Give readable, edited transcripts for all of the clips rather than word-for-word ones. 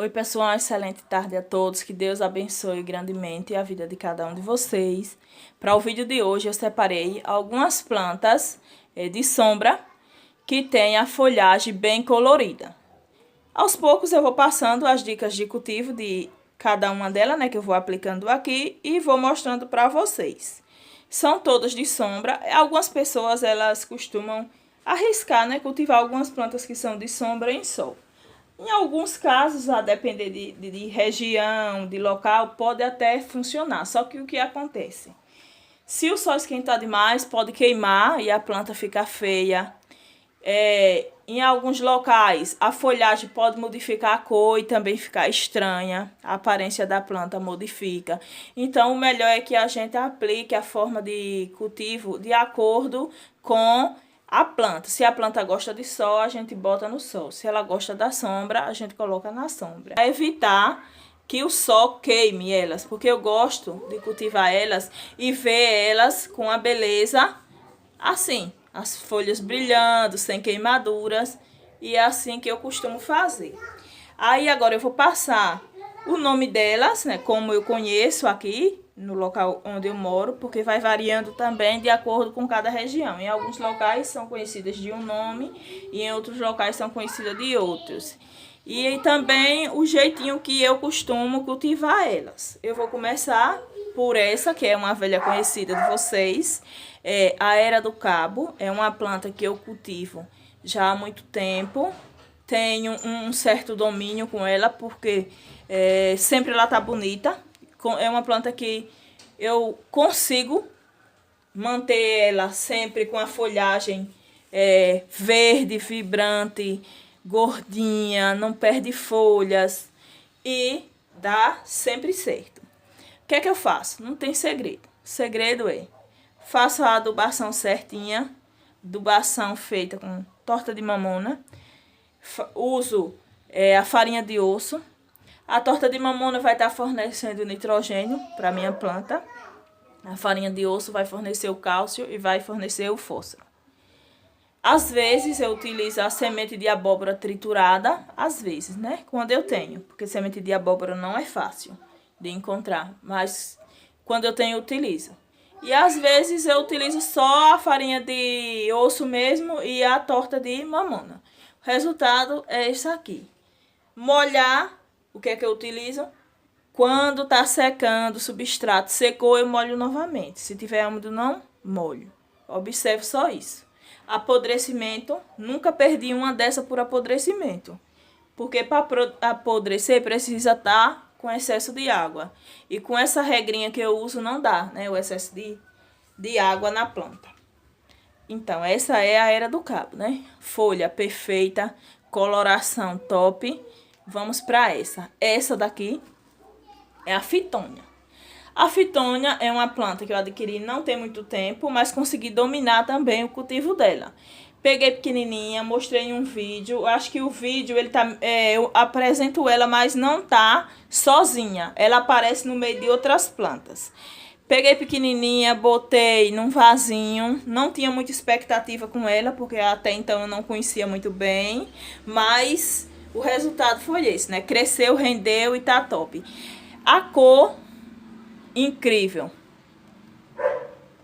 Oi, pessoal, excelente tarde a todos. Que Deus abençoe grandemente a vida de cada um de vocês. Para o vídeo de hoje, eu separei algumas plantas de sombra que têm a folhagem bem colorida. Aos poucos eu vou passando as dicas de cultivo de cada uma delas, né, que eu vou aplicando aqui e vou mostrando para vocês. São todas de sombra. Algumas pessoas, elas costumam arriscar, né, cultivar algumas plantas que são de sombra em sol. Em alguns casos, a depender de região, de local, pode até funcionar. Só que o que acontece? Se o sol esquentar demais, pode queimar e a planta fica feia. Em alguns locais, a folhagem pode modificar a cor e também ficar estranha. A aparência da planta modifica. Então, o melhor é que a gente aplique a forma de cultivo de acordo com a planta. Se a planta gosta de sol, a gente bota no sol. Se ela gosta da sombra, a gente coloca na sombra. Para evitar que o sol queime elas, porque eu gosto de cultivar elas e ver elas com a beleza assim, as folhas brilhando, sem queimaduras, e é assim que eu costumo fazer. Aí agora eu vou passar o nome delas, né, como eu conheço aqui no local onde eu moro, porque vai variando também de acordo com cada região. Em alguns locais são conhecidas de um nome e em outros locais são conhecidas de outros. E também o jeitinho que eu costumo cultivar elas. Eu vou começar por essa, que é uma velha conhecida de vocês, a Era do Cabo. É uma planta que eu cultivo já há muito tempo. Tenho um certo domínio com ela, porque sempre ela tá bonita. É uma planta que eu consigo manter ela sempre com a folhagem verde, vibrante, gordinha, não perde folhas e dá sempre certo. O que é que eu faço? Não tem segredo. O segredo faço a adubação certinha, adubação feita com torta de mamona, uso a farinha de osso. A torta de mamona vai estar fornecendo nitrogênio para minha planta. A farinha de osso vai fornecer o cálcio e vai fornecer o fósforo. Às vezes eu utilizo a semente de abóbora triturada, às vezes, né? Quando eu tenho, porque semente de abóbora não é fácil de encontrar, mas quando eu tenho eu utilizo. E às vezes eu utilizo só a farinha de osso mesmo e a torta de mamona. O resultado é isso aqui. Molhar. O que é que eu utilizo? Quando tá secando o substrato, secou, eu molho novamente. Se tiver úmido, não molho. Observe só isso. Apodrecimento, nunca perdi uma dessa por apodrecimento. Porque para apodrecer precisa estar com excesso de água. E com essa regrinha que eu uso não dá, né? O excesso de água na planta. Então, essa é a Era do Cabo, né? Folha perfeita, coloração top. Vamos para essa. Essa daqui é a fitônia. A fitônia é uma planta que eu adquiri não tem muito tempo, mas consegui dominar também o cultivo dela. Peguei pequenininha, mostrei em um vídeo. Acho que o vídeo, eu apresento ela, mas não tá sozinha. Ela aparece no meio de outras plantas. Peguei pequenininha, botei num vasinho. Não tinha muita expectativa com ela, porque até então eu não conhecia muito bem. Mas o resultado foi esse, né? Cresceu, rendeu e tá top. A cor, incrível.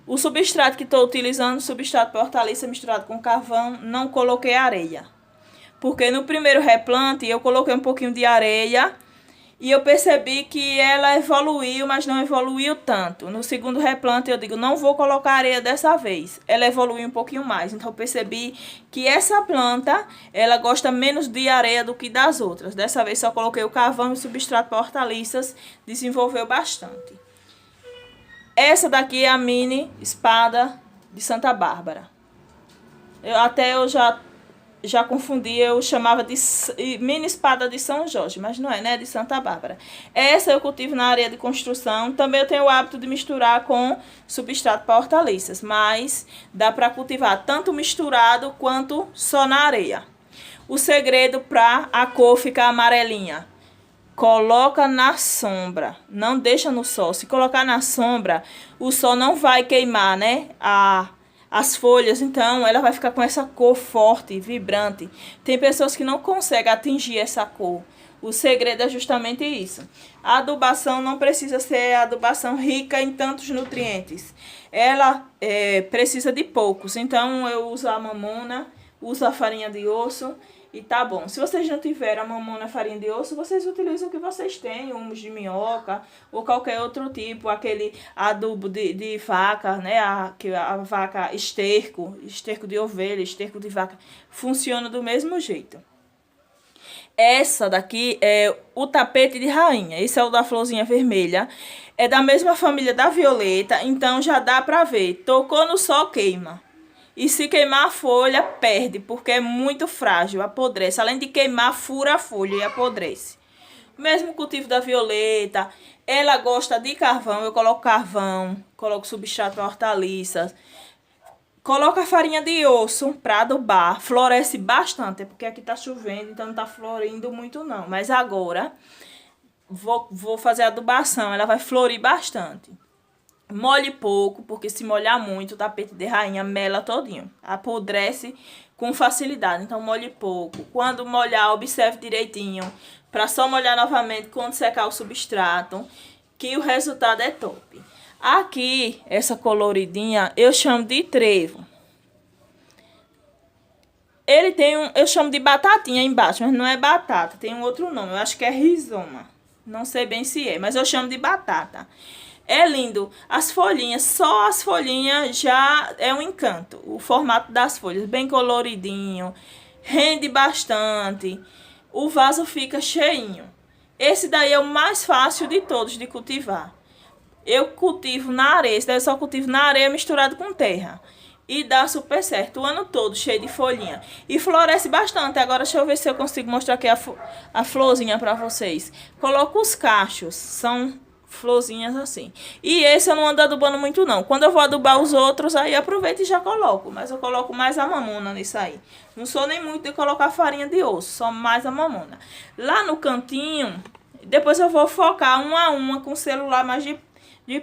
O substrato que estou utilizando, substrato para hortaliça misturado com carvão, não coloquei areia. Porque no primeiro replante eu coloquei um pouquinho de areia e eu percebi que ela evoluiu, mas não evoluiu tanto. No segundo replante eu digo, não vou colocar areia dessa vez. Ela evoluiu um pouquinho mais, então eu percebi que essa planta, ela gosta menos de areia do que das outras. Dessa vez só coloquei o carvão e o substrato para hortaliças, desenvolveu bastante. Essa daqui é a mini espada de Santa Bárbara. Eu já confundi, eu chamava de mini espada de São Jorge, mas não é, né? De Santa Bárbara. Essa eu cultivo na área de construção. Também eu tenho o hábito de misturar com substrato para hortaliças, mas dá para cultivar tanto misturado quanto só na areia. O segredo para a cor ficar amarelinha: coloca na sombra, não deixa no sol. Se colocar na sombra, o sol não vai queimar, né, as folhas, então ela vai ficar com essa cor forte, vibrante. Tem pessoas que não conseguem atingir essa cor. O segredo é justamente isso. A adubação não precisa ser adubação rica em tantos nutrientes. Ela precisa de poucos. Então, eu uso a mamona, uso a farinha de osso e tá bom. Se vocês não tiverem a mamona, farinha de osso, vocês utilizam o que vocês têm, humus de minhoca ou qualquer outro tipo, aquele adubo de vaca, né? A vaca esterco de ovelha, esterco de vaca, funciona do mesmo jeito. Essa daqui é o tapete de rainha. Esse é o da florzinha vermelha. É da mesma família da violeta, então já dá pra ver. Tocou no sol, queima. E se queimar a folha, perde, porque é muito frágil, apodrece. Além de queimar, fura a folha e apodrece. Mesmo cultivo da violeta, ela gosta de carvão. Eu coloco carvão, coloco substrato para hortaliças. Coloca a farinha de osso para adubar, floresce bastante, é porque aqui tá chovendo, então não tá florindo muito não. Mas agora vou fazer a adubação, ela vai florir bastante. Molhe pouco, porque se molhar muito, o tapete de rainha mela todinho, apodrece com facilidade, então molhe pouco. Quando molhar, observe direitinho, para só molhar novamente quando secar o substrato, que o resultado é top. Aqui, essa coloridinha, eu chamo de trevo. Ele tem eu chamo de batatinha embaixo, mas não é batata, tem um outro nome, eu acho que é rizoma. Não sei bem se é, mas eu chamo de batata. É lindo, as folhinhas, só as folhinhas já é um encanto. O formato das folhas, bem coloridinho, rende bastante, o vaso fica cheinho. Esse daí é o mais fácil de todos de cultivar. Eu cultivo na areia, esse daí eu só cultivo na areia misturado com terra. E dá super certo, o ano todo cheio de folhinha. E floresce bastante. Agora deixa eu ver se eu consigo mostrar aqui a florzinha pra vocês. Coloco os cachos, são florzinhas assim. E esse eu não ando adubando muito não. Quando eu vou adubar os outros, aí aproveito e já coloco. Mas eu coloco mais a mamona nisso aí. Não sou nem muito de colocar farinha de osso, só mais a mamona. Lá no cantinho, depois eu vou focar uma a uma com o celular mais de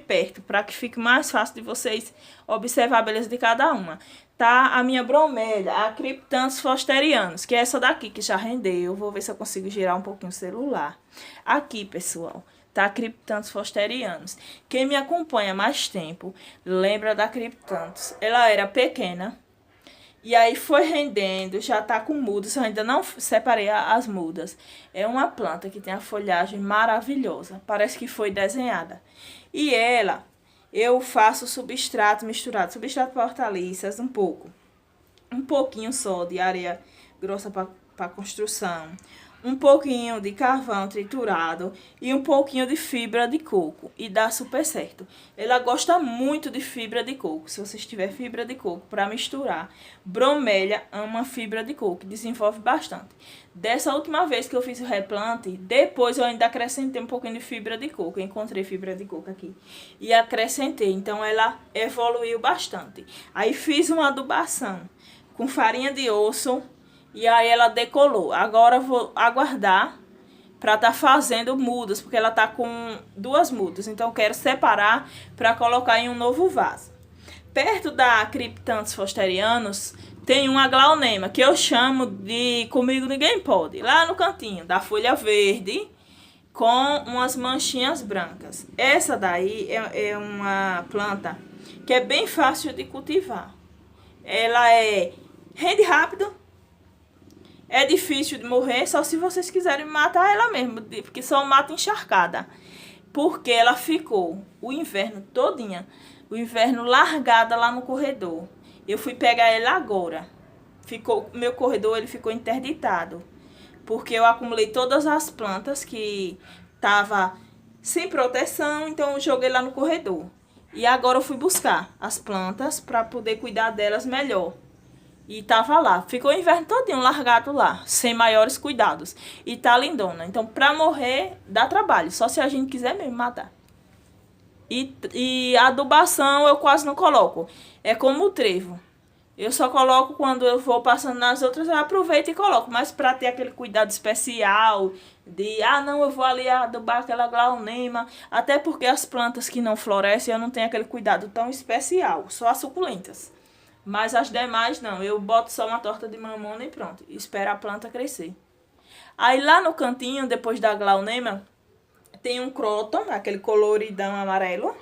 perto, para que fique mais fácil de vocês observar a beleza de cada uma. Tá a minha bromélia, a Cryptanthus fosterianus, que é essa daqui que já rendeu. Vou ver se eu consigo girar um pouquinho o celular. Aqui, pessoal, tá a Cryptanthus fosterianus. Quem me acompanha há mais tempo lembra da Cryptanthus. Ela era pequena e aí foi rendendo, já tá com mudas. Eu ainda não separei as mudas. É uma planta que tem a folhagem maravilhosa, parece que foi desenhada. E ela, eu faço substrato misturado, substrato para hortaliças, um pouquinho só de areia grossa para construção, um pouquinho de carvão triturado e um pouquinho de fibra de coco, e dá super certo. Ela gosta muito de fibra de coco. Se você tiver fibra de coco para misturar, bromélia ama fibra de coco, desenvolve bastante. Dessa última vez que eu fiz o replante, depois eu ainda acrescentei um pouquinho de fibra de coco. Eu encontrei fibra de coco aqui e acrescentei, então ela evoluiu bastante. Aí fiz uma adubação com farinha de osso e aí ela decolou. Agora eu vou aguardar para tá fazendo mudas, porque ela tá com 2 mudas, então eu quero separar para colocar em um novo vaso. Perto da Cryptanthus fosterianus tem uma glaonema, que eu chamo de Comigo Ninguém Pode, lá no cantinho, da folha verde, com umas manchinhas brancas. Essa daí é uma planta que é bem fácil de cultivar. Ela rende rápido, é difícil de morrer, só se vocês quiserem matar ela mesmo, porque só mata encharcada. Porque ela ficou o inverno todinha, o inverno largada lá no corredor. Eu fui pegar ela agora. Meu corredor ele ficou interditado, porque eu acumulei todas as plantas que tava sem proteção, então eu joguei lá no corredor. E agora eu fui buscar as plantas para poder cuidar delas melhor. E tava lá, ficou o inverno todinho largado lá, sem maiores cuidados. E tá lindona. Então, pra morrer, dá trabalho, só se a gente quiser mesmo matar. E a adubação eu quase não coloco. É como o trevo. Eu só coloco quando eu vou passando nas outras, eu aproveito e coloco. Mas pra ter aquele cuidado especial de, não, eu vou ali adubar aquela glaonema. Até porque as plantas que não florescem, eu não tenho aquele cuidado tão especial. Só as suculentas. Mas as demais não, eu boto só uma torta de mamona e pronto, espero a planta crescer. Aí lá no cantinho, depois da glaunema, tem um croton, aquele coloridão amarelo,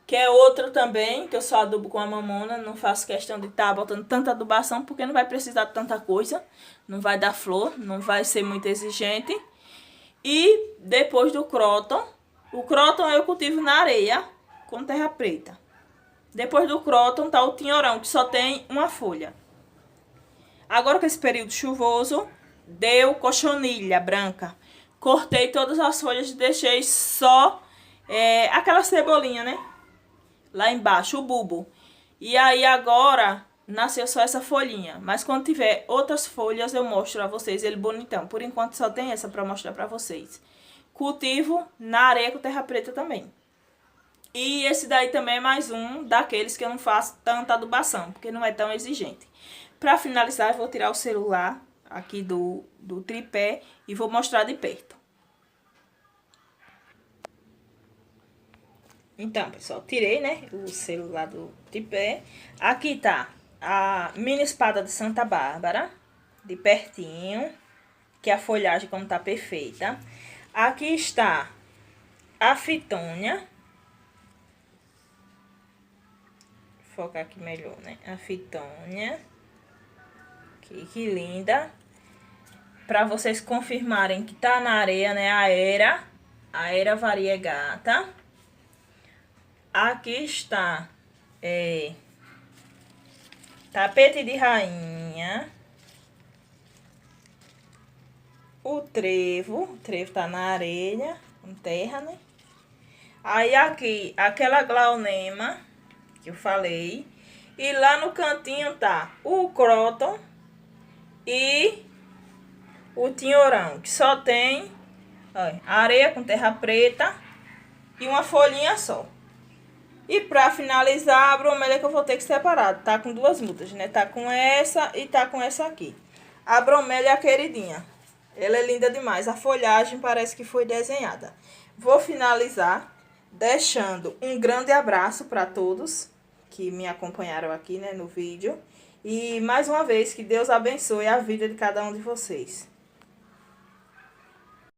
que é outro também, que eu só adubo com a mamona, não faço questão de estar botando tanta adubação, porque não vai precisar de tanta coisa, não vai dar flor, não vai ser muito exigente. E depois do croton, o croton eu cultivo na areia, com terra preta. Depois do croton tá o tinhorão, que só tem uma folha. Agora com esse período chuvoso, deu cochonilha branca. Cortei todas as folhas e deixei só aquela cebolinha, né? Lá embaixo, o bulbo. E aí agora nasceu só essa folhinha. Mas quando tiver outras folhas eu mostro a vocês ele bonitão. Por enquanto só tem essa pra mostrar pra vocês. Cultivo na areia com terra preta também. E esse daí também é mais um daqueles que eu não faço tanta adubação, porque não é tão exigente. Pra finalizar, eu vou tirar o celular aqui do tripé e vou mostrar de perto. Então, pessoal, tirei, né, o celular do tripé. Aqui tá a mini espada de Santa Bárbara, de pertinho, que a folhagem como tá perfeita. Aqui está a fitônia. Vou focar aqui melhor, né? A fitônia. Que linda. Pra vocês confirmarem que tá na areia, né? A Era variegata. Aqui está tapete de rainha. O trevo tá na areia, com terra, né? Aí aqui, aquela glaunema que eu falei. E lá no cantinho tá o croton e o tinhorão, que só tem, olha, areia com terra preta e uma folhinha só. E pra finalizar, a bromélia que eu vou ter que separar, tá com duas mudas, né? Tá com essa e tá com essa aqui. A bromélia é a queridinha. Ela é linda demais. A folhagem parece que foi desenhada. Vou finalizar deixando um grande abraço para todos que me acompanharam aqui, né, no vídeo. E mais uma vez, que Deus abençoe a vida de cada um de vocês.